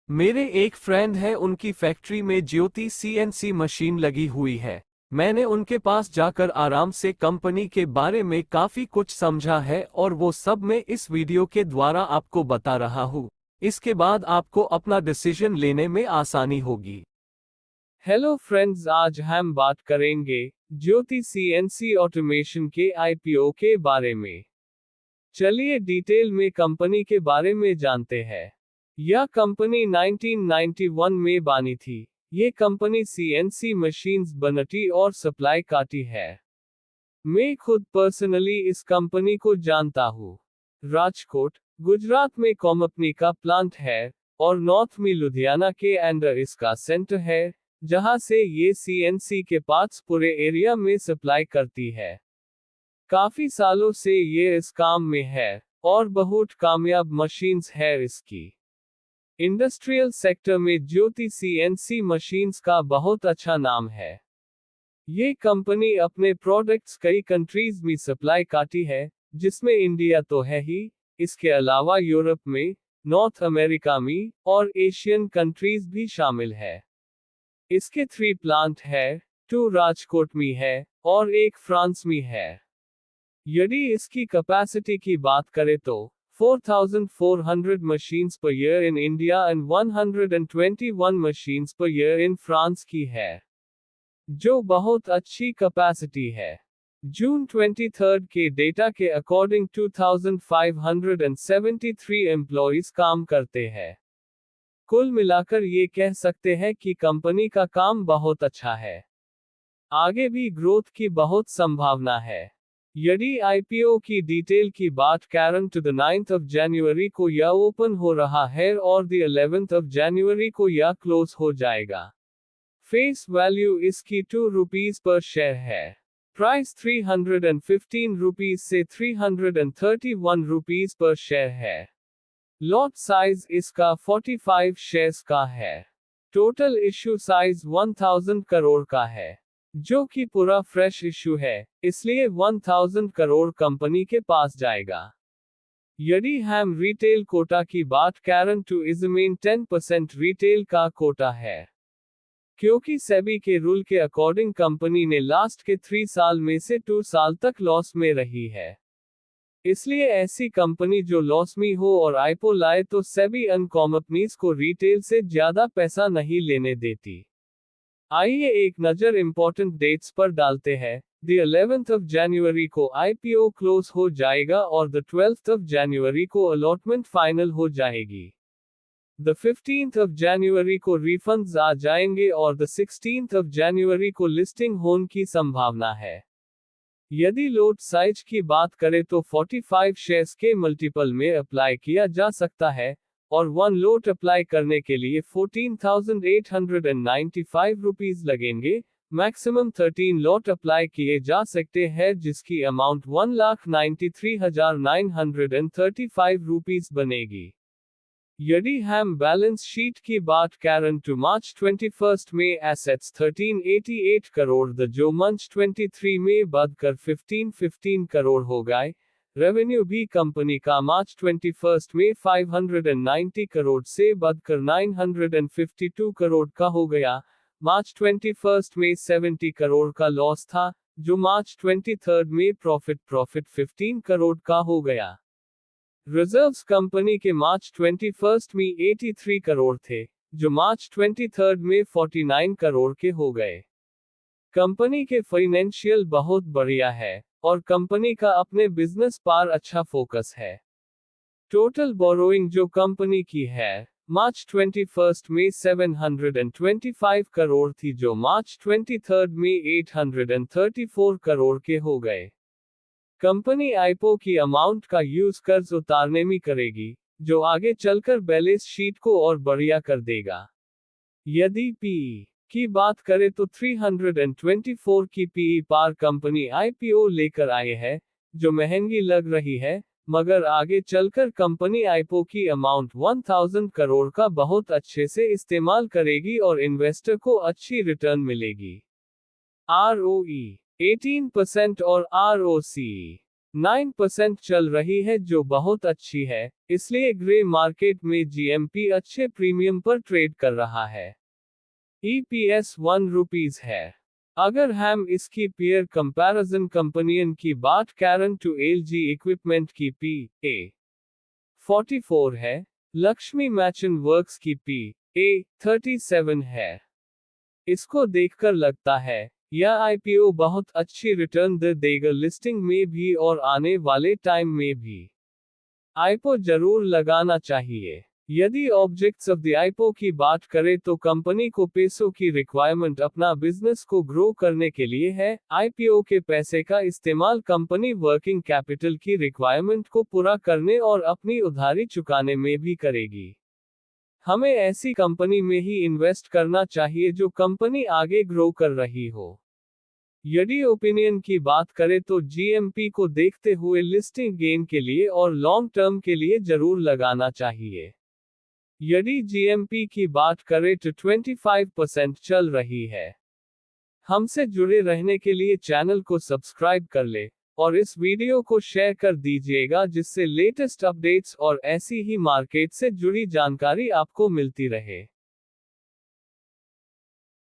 मेरे एक फ्रेंड है, उनकी फैक्ट्री में ज्योति सीएनसी मशीन लगी हुई है। मैंने उनके पास जाकर आराम से कंपनी के बारे में काफी कुछ समझा है और वो सब मैं इस वीडियो के द्वारा आपको बता रहा हूँ। इसके बाद आपको अपना डिसीजन लेने में आसानी होगी। हेलो फ्रेंड्स, आज हम बात करेंगे ज्योति सीएनसी ऑटोमेशन के आईपीओ के बारे में। चलिए डिटेल में कंपनी के बारे में जानते हैं। यह कंपनी 1991 में बनी थी। ये कंपनी सीएनसी मशीन्स बनाती और सप्लाई करती है। मैं खुद पर्सनली इस कंपनी को जानता हूँ। राजकोट, गुजरात में कंपनी का प्लांट है और नॉर्थ में लुधियाना के अंदर इसका सेंटर है, जहां से ये सीएनसी के पार्ट्स पूरे एरिया में सप्लाई करती है। काफी सालों से ये इस काम में है और बहुत कामयाब मशीन्स है इसकी। इंडस्ट्रियल सेक्टर में ज्योति सीएनसी मशीन्स का बहुत अच्छा नाम है। ये कंपनी अपने प्रोडक्ट्स कई कंट्रीज में सप्लाई करती है, जिसमें इंडिया तो है ही, इसके अलावा यूरोप में, नॉर्थ अमेरिका में और एशियन कंट्रीज भी शामिल है। इसके 3 प्लांट है, 2 राजकोट में है और एक फ्रांस में है। यदि इसकी कैपेसिटी की बात करें तो 4,400 machines per year in India and 121 machines per year in France की है, जो बहुत अच्छी कैपेसिटी है। जून 23 के डेटा के अकॉर्डिंग 2,573 एम्प्लॉइज काम करते हैं। कुल मिलाकर ये कह सकते हैं कि कंपनी का काम बहुत अच्छा है। आगे भी ग्रोथ की बहुत संभावना है। यदि आईपीओ की डिटेल की बात करें तो 9 जनवरी को यह ओपन हो रहा है और 11 जनवरी को यह क्लोज हो जाएगा। फेस वैल्यू इसकी 2 रुपीज पर शेयर है। प्राइस 315 रुपीज से 331 रुपीज पर शेयर है। लॉट साइज इसका 45 शेयर्स का है। टोटल इश्यू साइज 1000 करोड़ का है, जो कि पूरा फ्रेश इश्यू है, इसलिए 1000 करोड़ कंपनी के पास जाएगा। यदि हम रिटेल कोटा की बात करें तो इसमें 10% रिटेल का कोटा है। क्योंकि सेबी के रूल के अकॉर्डिंग कंपनी ने लास्ट के 3 साल में से 2 साल तक लॉस में रही है, इसलिए ऐसी कंपनी जो लॉस में हो और आईपीओ लाए तो सेबी अन कंपनीज को रिटेल से ज्यादा पैसा नहीं लेने देती। आइए एक नजर इंपॉर्टेंट डेट्स पर डालते हैं। द 11th जनवरी को आईपीओ क्लोज हो जाएगा और द 12th जनवरी को अलॉटमेंट फाइनल हो जाएगी। द 15th जनवरी को रिफंड्स आ जाएंगे और द 16th जनवरी को लिस्टिंग होने की संभावना है। यदि लॉट साइज की बात करें तो 45 शेयर्स के मल्टीपल में अप्लाई किया जा सकता है और 1 लॉट अप्लाई करने के लिए 14,895 रुपीज लगेंगे। मैक्सिमम 13 लॉट अप्लाई किए जा सकते हैं, जिसकी अमाउंट 1,93,935 रुपीज बनेगी। यदि हम बैलेंस शीट की बात करें तो मार्च 21 में एसेट्स 1388 करोड़ द जो मार्च 23 में बढ़कर 1515 करोड़ हो गए। रेवेन्यू भी कंपनी का मार्च 21 में 590 करोड़ से बढ़कर 952 करोड़ का हो गया। मार्च 21 में 70 करोड़ का लॉस था, जो मार्च 23 में प्रॉफिट 15 करोड़ का हो गया। रिजर्व्स कंपनी के मार्च 21 में 83 करोड़ थे, जो मार्च 23 में 49 करोड़ के हो गए। कंपनी के फाइनेंशियल बहुत बढ़िया है और कंपनी का अपने बिजनेस पर अच्छा फोकस है। टोटल बोरोइंग जो कंपनी की है, मार्च 21 में 725 करोड़ थी, जो मार्च 23 में 834 करोड़ के हो गए। कंपनी आईपीओ की अमाउंट का यूज कर्ज उतारने में करेगी, जो आगे चलकर बैलेंस शीट को और बढ़िया कर देगा। यदि पीई की बात करें तो 324 की पीई पर कंपनी आईपीओ लेकर आए है, जो महंगी लग रही है, मगर आगे चलकर कंपनी आईपीओ की अमाउंट 1000 करोड़ का बहुत अच्छे से इस्तेमाल करेगी और इन्वेस्टर को अच्छी रिटर्न मिलेगी। आरओई 18% और आरओसी 9% चल रही है जो बहुत अच्छी है, इसलिए ग्रे मार्केट में GMP अच्छे प्रीमियम पर ट्रेड कर रहा है। EPS 1 रुपीस है। अगर हम इसकी पीयर कंपैरिजन कंपनियन की बात करें तो LG इक्विपमेंट की PA 44 है, लक्ष्मी मैचन वर्क्स की PA 37 है। इसको देखकर लगता है यह IPO बहुत अच्छी रिटर्न दे देगा लिस्टिंग में भी और आने वाले टाइम में भी। IPO जरूर लगाना चाहिए। यदि ऑब्जेक्ट्स ऑफ द IPO की बात करें तो कंपनी को पैसों की रिक्वायरमेंट अपना बिजनेस को ग्रो करने के लिए है। IPO के पैसे का इस्तेमाल कंपनी वर्किंग कैपिटल की रिक्वायरमेंट को पूरा करने और अपनी उधारी चुकाने में भी करेगी। हमें ऐसी कंपनी में ही इन्वेस्ट करना चाहिए जो कंपनी आगे ग्रो कर रही हो। यदि ओपिनियन की बात करें तो GMP को देखते हुए लिस्टिंग गेन के लिए और लॉन्ग टर्म के लिए जरूर लगाना चाहिए। यदि GMP की बात करें तो 25% चल रही है। हमसे जुड़े रहने के लिए चैनल को सब्सक्राइब कर ले और इस वीडियो को शेयर कर दीजिएगा जिससे लेटेस्ट अपडेट्स और ऐसी ही मार्केट से जुड़ी जानकारी आपको मिलती रहे।